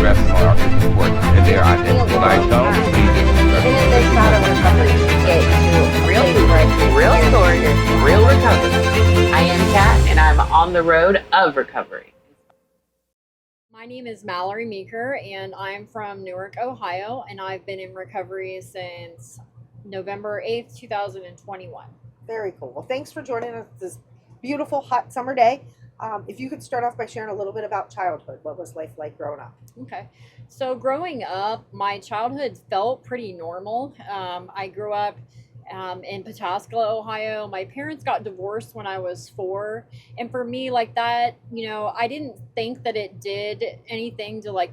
rest are is important, and they're identical. When I don't see them, Even in this route of recovery, you get to real people, real stories, real recovery. I am Kat, and I'm on the road of recovery. My name is Mallory Meeker, and I'm from Newark, Ohio, and I've been in recovery since November 8th, 2021. Very cool. Well, thanks for joining us this beautiful, hot summer day. If you could start off by sharing a little bit about childhood. What was life like growing up? Okay. So growing up, my childhood felt pretty normal. I grew up in Pataskala, Ohio. My parents got divorced when I was 4. And for me, like that, I didn't think that it did anything to like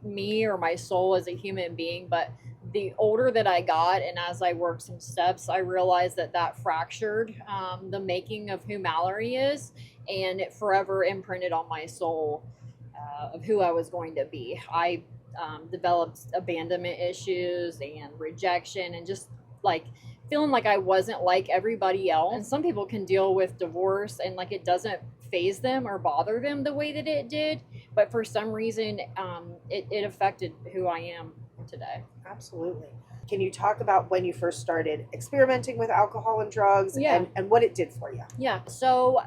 me or my soul as a human being. But the older that I got and as I worked some steps, I realized that fractured the making of who Mallory is. And it forever imprinted on my soul of who I was going to be. I developed abandonment issues and rejection and just like feeling like I wasn't like everybody else. And some people can deal with divorce and like it doesn't faze them or bother them the way that it did. But for some reason, it affected who I am today. Absolutely. Can you talk about when you first started experimenting with alcohol and drugs and what it did for you? Yeah. So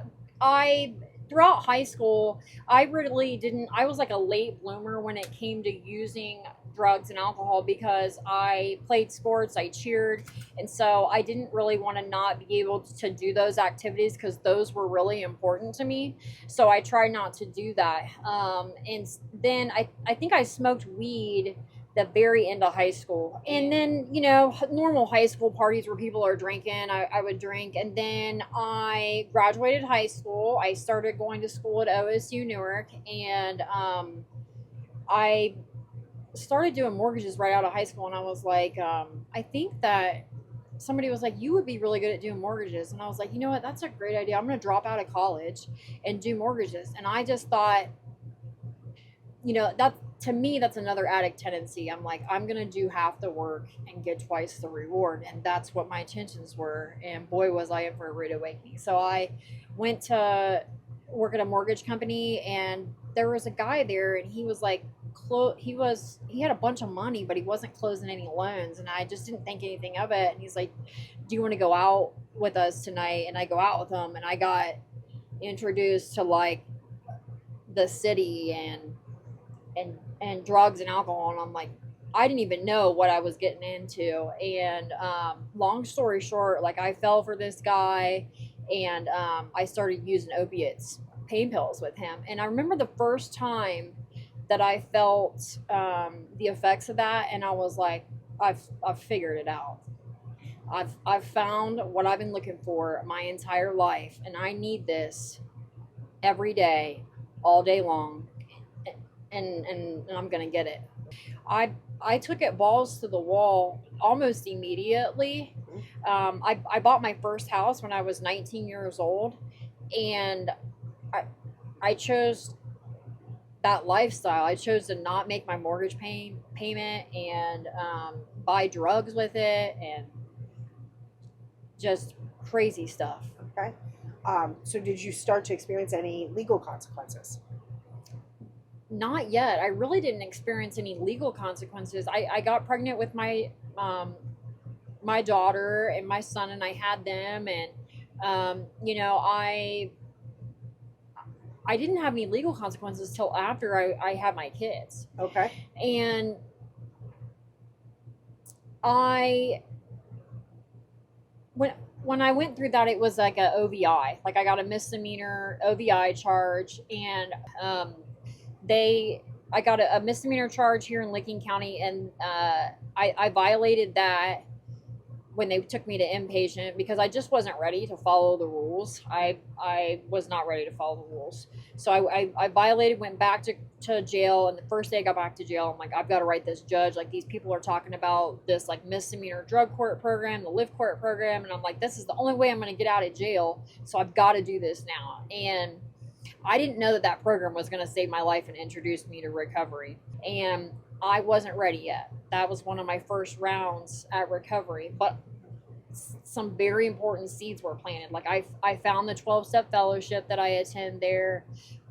throughout high school, I was like a late bloomer when it came to using drugs and alcohol because I played sports, I cheered, and so I didn't really want to not be able to do those activities because those were really important to me. So I tried not to do that. And then I think I smoked weed the very end of high school. And then, normal high school parties where people are drinking, I would drink. And then I graduated high school. I started going to school at OSU Newark. And I started doing mortgages right out of high school. And I was like, I think that somebody was like, you would be really good at doing mortgages. And I was like, you know what? That's a great idea. I'm going to drop out of college and do mortgages. And I just thought, that to me, that's another addict tendency. I'm like, I'm going to do half the work and get twice the reward. And that's what my intentions were. And boy, was I in for a rude awakening. So I went to work at a mortgage company and there was a guy there and he was like, he had a bunch of money, but he wasn't closing any loans. And I just didn't think anything of it. And he's like, do you want to go out with us tonight? And I go out with him and I got introduced to like the city and drugs and alcohol, and I'm like, I didn't even know what I was getting into. And long story short, like I fell for this guy and I started using opiates, pain pills with him. And I remember the first time that I felt the effects of that, and I was like, I've figured it out. I've found what I've been looking for my entire life, and I need this every day, all day long. And I'm gonna get it. I took it balls to the wall almost immediately. I bought my first house when I was 19 years old, and I chose that lifestyle. I chose to not make my mortgage payment and buy drugs with it and just crazy stuff. Okay. So did you start to experience any legal consequences? Not yet. I really didn't experience any legal consequences. I got pregnant with my my daughter and my son, and I had them, and I didn't have any legal consequences till after I had my kids. Okay. And when I went through that, it was like a OVI. Like I got a misdemeanor OVI charge, and I got a misdemeanor charge here in Licking County, and I violated that when they took me to inpatient because I just wasn't ready to follow the rules. I was not ready to follow the rules. So I violated, went back to jail, and the first day I got back to jail, I'm like, I've got to write this judge. Like, these people are talking about this like misdemeanor drug court program, the live court program, and I'm like, this is the only way I'm going to get out of jail, so I've got to do this now. And I didn't know that program was going to save my life and introduce me to recovery. And I wasn't ready yet. That was one of my first rounds at recovery. But some very important seeds were planted. Like I found the 12-step fellowship that I attend there.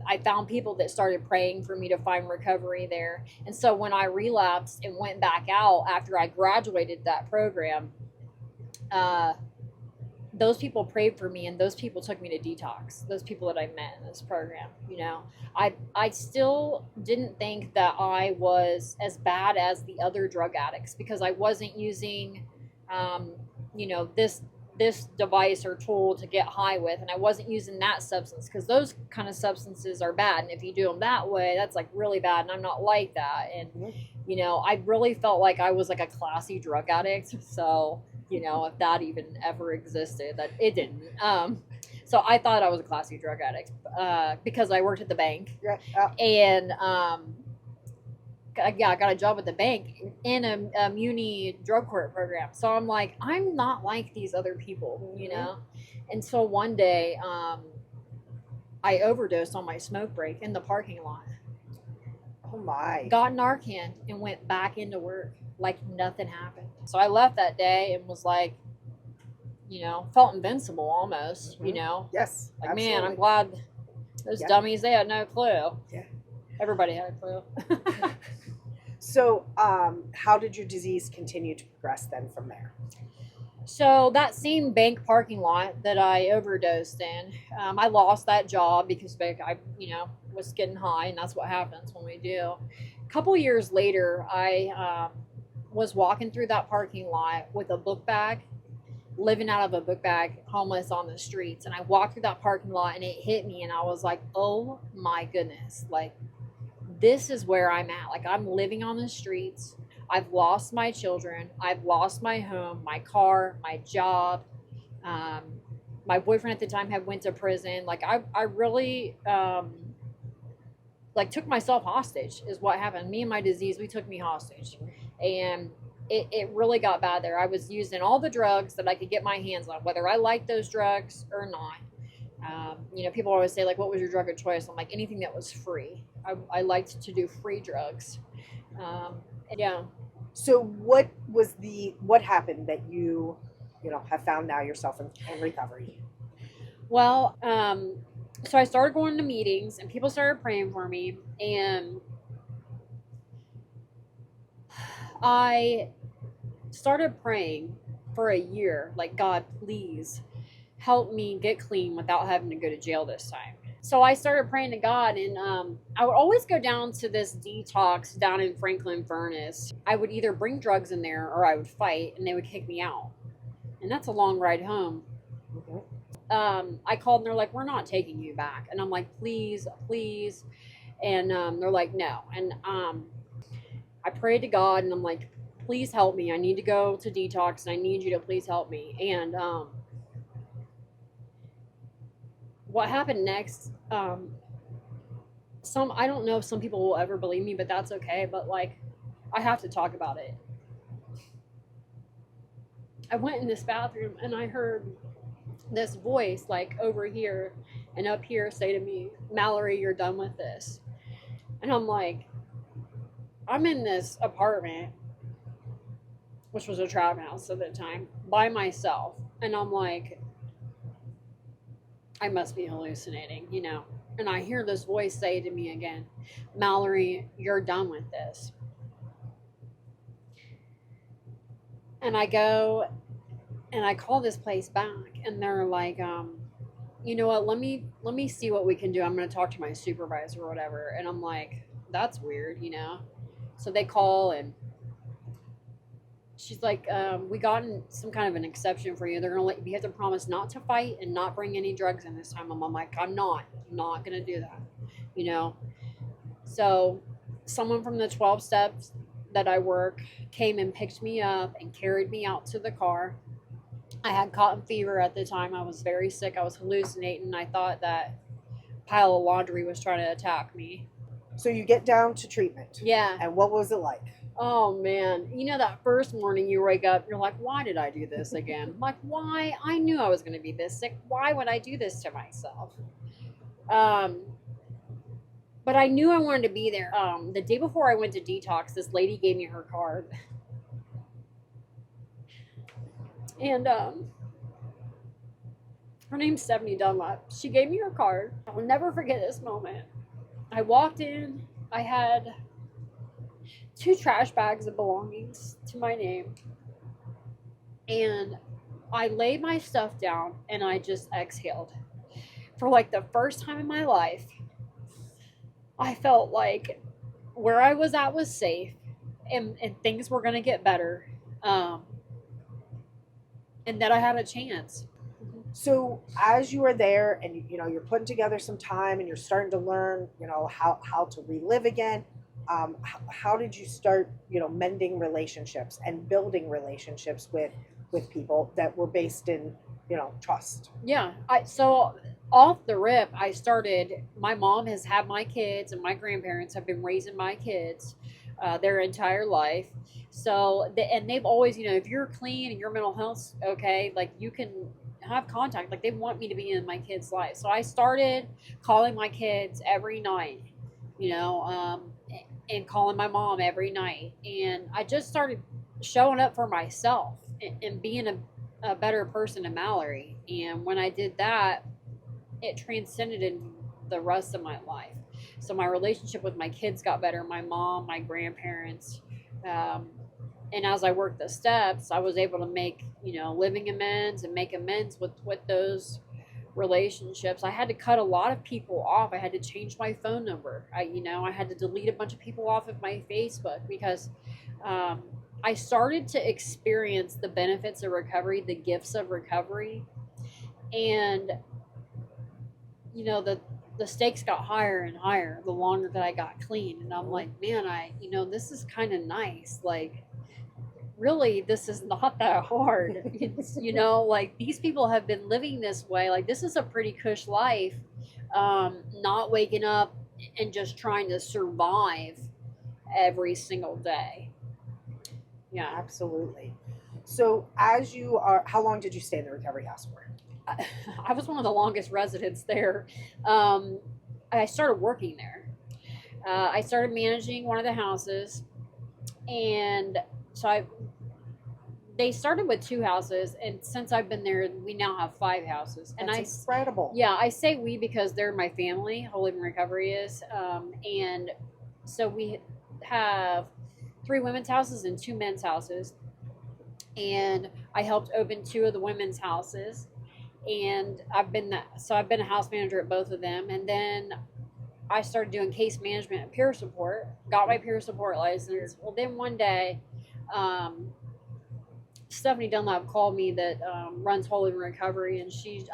I found people that started praying for me to find recovery there. And so when I relapsed and went back out after I graduated that program, those people prayed for me, and those people took me to detox. Those people that I met in this program, I still didn't think that I was as bad as the other drug addicts, because I wasn't using, this device or tool to get high with, and I wasn't using that substance, because those kind of substances are bad, and if you do them that way, that's like really bad, and I'm not like that. And I really felt like I was like a classy drug addict. So if that even ever existed, that it didn't. So I thought I was a classy drug addict because I worked at the bank. And I got a job at the bank in a muni drug court program. So I'm like, I'm not like these other people, And so one day, I overdosed on my smoke break in the parking lot. Oh my. Got Narcan and went back into work like nothing happened. So I left that day and was like, felt invincible almost, Yes. Like, absolutely. man, I'm glad those dummies, they had no clue. Yeah. Everybody had a clue. So, how did your disease continue to progress then from there? So that same bank parking lot that I overdosed in, I lost that job because I, was getting high, and that's what happens when we do. A couple years later, I was walking through that parking lot with a book bag, living out of a book bag, homeless on the streets. And I walked through that parking lot, and it hit me, and I was like, oh my goodness, like, this is where I'm at. Like, I'm living on the streets. I've lost my children. I've lost my home, my car, my job. My boyfriend at the time had went to prison. Like, I really, took myself hostage is what happened. Me and my disease, we took me hostage. And it really got bad there. I was using all the drugs that I could get my hands on, whether I liked those drugs or not. People always say, like, what was your drug of choice? I'm like, anything that was free. I liked to do free drugs. Yeah. So what happened that you have found now yourself in recovery? Well, so I started going to meetings, and people started praying for me, and I started praying for a year, like, God, please help me get clean without having to go to jail this time. So I started praying to God, and I would always go down to this detox down in Franklin Furnace. I would either bring drugs in there or I would fight, and they would kick me out. And that's a long ride home. I called, and they're like, we're not taking you back. And I'm like, please, please. And they're like, no. And I prayed to God, and I'm like, please help me. I need to go to detox, and I need you to please help me. And what happened next, I don't know if some people will ever believe me, but that's okay. But, like, I have to talk about it. I went in this bathroom, and I heard this voice, like, over here and up here, say to me, Mallory, you're done with this. And I'm like, I'm in this apartment, which was a trap house at the time, by myself. And I'm like, I must be hallucinating, And I hear this voice say to me again, Mallory, you're done with this. And I go and I call this place back, and they're like, you know what, let me see what we can do. I'm going to talk to my supervisor or whatever. And I'm like, that's weird, So they call, and she's like, we got some kind of an exception for you. They're going to you have to promise not to fight and not bring any drugs in this time. I'm like, I'm not going to do that, So someone from the 12 steps that I work came and picked me up and carried me out to the car. I had cotton fever at the time. I was very sick. I was hallucinating. I thought that pile of laundry was trying to attack me. So you get down to treatment. Yeah. And what was it like? Oh, man. That first morning you wake up, you're like, why did I do this again? Like, why? I knew I was going to be this sick. Why would I do this to myself? But I knew I wanted to be there. The day before I went to detox, this lady gave me her card. And her name's Stephanie Dunlap. She gave me her card. I will never forget this moment. I walked in, I had 2 trash bags of belongings to my name, and I laid my stuff down and I just exhaled. For like the first time in my life, I felt like where I was at was safe, and things were going to get better, um, and that I had a chance. So as you are there and you're putting together some time and you're starting to learn how to relive again, how did you start mending relationships and building relationships with people that were based in trust? Yeah, so off the rip, I started. My mom has had my kids, and my grandparents have been raising my kids their entire life. So, and they've always, if you're clean and your mental health's okay, like you can have contact. Like they want me to be in my kids' life. So I started calling my kids every night, you know, um, and calling my mom every night, and I just started showing up for myself and being a better person to Mallory. And when I did that, it transcended in the rest of my life. So my relationship with my kids got better, my mom, my grandparents. Um, and as I worked the steps, I was able to make, living amends and make amends with those relationships. I had to cut a lot of people off. I had to change my phone number. I had to delete a bunch of people off of my Facebook because um, I started to experience the benefits of recovery, the gifts of recovery, and the stakes got higher and higher the longer that I got clean. And I'm like, man, this is kind of nice. Like, really, this is not that hard. It's, like these people have been living this way. Like, this is a pretty cush life. Not waking up and just trying to survive every single day. Yeah. Absolutely. So as you are, how long did you stay in the recovery house for? I was one of the longest residents there. I started working there. I started managing one of the houses, and so they started with 2 houses, and since I've been there, we now have 5 houses. And That's incredible. Yeah, I say we because they're my family. Whole Living Recovery is, and so we have 3 women's houses and 2 men's houses, and I helped open 2 of the women's houses. And I've been a house manager at both of them, and then I started doing case management and peer support. Got my peer support license. Well, then one day, Stephanie Dunlap called me that runs Whole Living Recovery, and she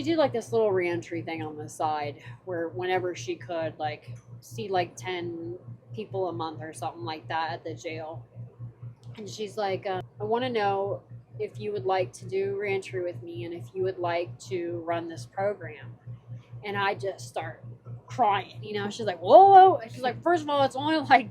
did like this little reentry thing on the side where whenever she could, like, see like 10 people a month or something like that at the jail. And she's like, I want to know if you would like to do reentry with me and if you would like to run this program. And I just start crying. She's like, whoa. And she's like, first of all, it's only like,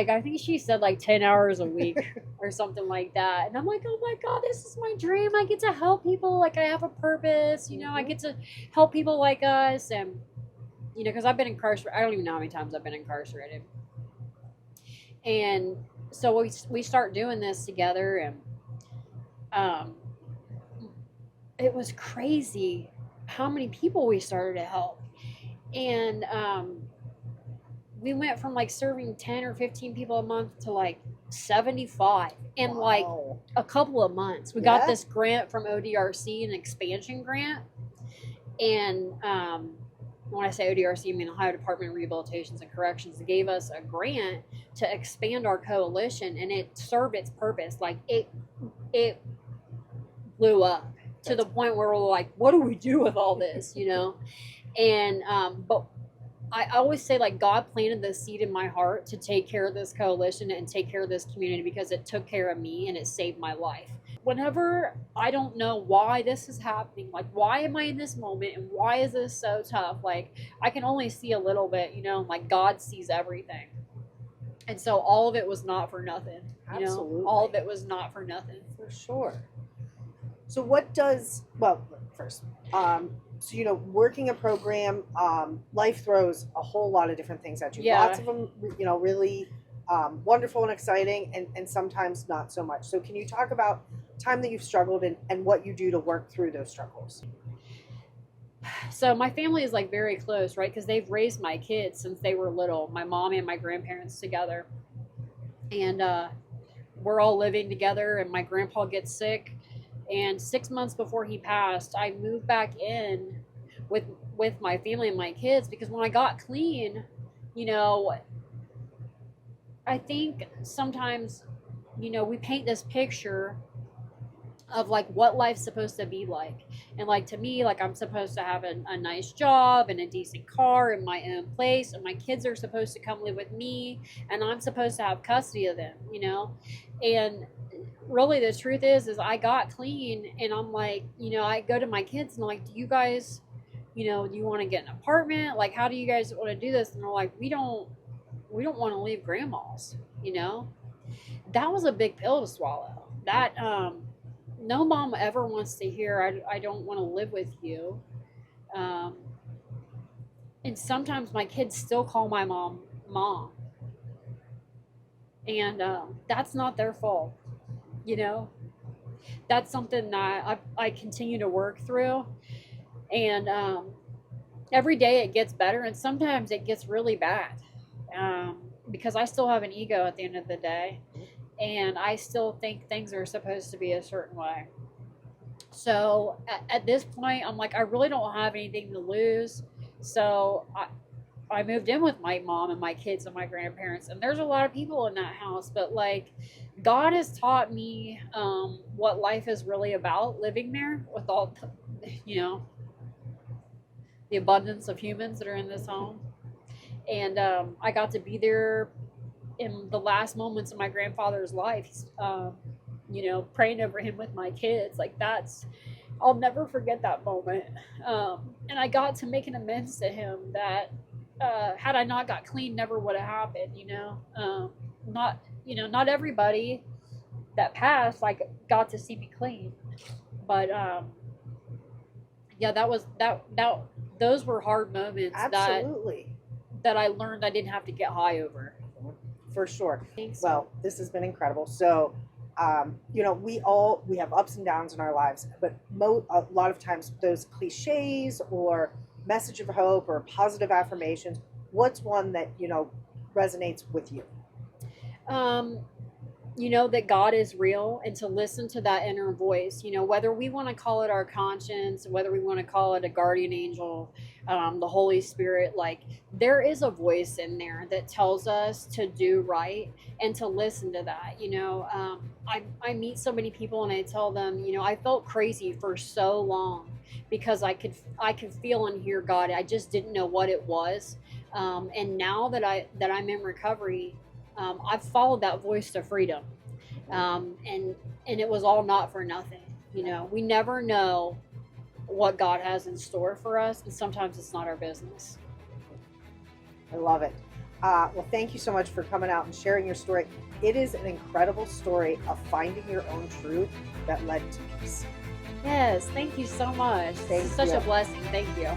I think she said like 10 hours a week or something like that. And I'm like, oh my God, this is my dream. I get to help people. Like, I have a purpose, I get to help people like us. And, because I've been incarcerated. I don't even know how many times I've been incarcerated. And so we start doing this together, and it was crazy how many people we started to help. And we went from like serving 10 or 15 people a month to like 75 in like a couple of months. We got this grant from ODRC, an expansion grant. And when I say ODRC, I mean Ohio Department of Rehabilitations and Corrections. They gave us a grant to expand our coalition, and it served its purpose. Like, it blew up to the point where we're like, what do we do with all this, And but I always say, like, God planted the seed in my heart to take care of this coalition and take care of this community because it took care of me and it saved my life. Whenever I don't know why this is happening, like, why am I in this moment and why is this so tough? Like, I can only see a little bit, like God sees everything. And so all of it was not for nothing. Absolutely. All of it was not for nothing. For sure. So first, working a program, life throws a whole lot of different things at you. Yeah. Lots of them, really wonderful and exciting, and sometimes not so much. So can you talk about time that you've struggled and what you do to work through those struggles? So my family is like very close, right? Because they've raised my kids since they were little, my mom and my grandparents together. And we're all living together, and my grandpa gets sick. And 6 months before he passed, I moved back in with my family and my kids, because when I got clean, you know, I think sometimes, we paint this picture of like what life's supposed to be like. And like to me, like I'm supposed to have a nice job and a decent car and my own place, and my kids are supposed to come live with me, and I'm supposed to have custody of them, And really the truth is I got clean, and I'm like, I go to my kids and I'm like, do you guys, do you want to get an apartment? Like, how do you guys want to do this? And they're like, we don't want to leave grandma's. That was a big pill to swallow. That no mom ever wants to hear, I don't want to live with you. And sometimes my kids still call my mom and that's not their fault. That's something that I continue to work through. And every day it gets better, and sometimes it gets really bad, because I still have an ego at the end of the day, and I still think things are supposed to be a certain way. So at this point, I'm like, I really don't have anything to lose. So I moved in with my mom and my kids and my grandparents, and there's a lot of people in that house, but like God has taught me what life is really about living there with all the abundance of humans that are in this home. And I got to be there in the last moments of my grandfather's life, praying over him with my kids. Like I'll never forget that moment. And I got to make an amends to him that had I not got clean, never would have happened. Not everybody that passed like got to see me clean, but yeah, those were hard moments. Absolutely. That I learned I didn't have to get high over. For sure. Thanks. Well, this has been incredible. So, we have ups and downs in our lives, but a lot of times those cliches or message of hope or positive affirmations, what's one that, resonates with you? That God is real, and to listen to that inner voice, whether we want to call it our conscience, whether we want to call it a guardian angel, the Holy Spirit, like there is a voice in there that tells us to do right and to listen to that. I meet so many people and I tell them, I felt crazy for so long because I could feel and hear God. I just didn't know what it was. And now that I'm in recovery, I've followed that voice to freedom. And it was all not for nothing. We never know what God has in store for us, and sometimes it's not our business. I love it. Well, thank you so much for coming out and sharing your story. It is an incredible story of finding your own truth that led to peace. Yes, thank you so much. It's such a blessing. Thank you.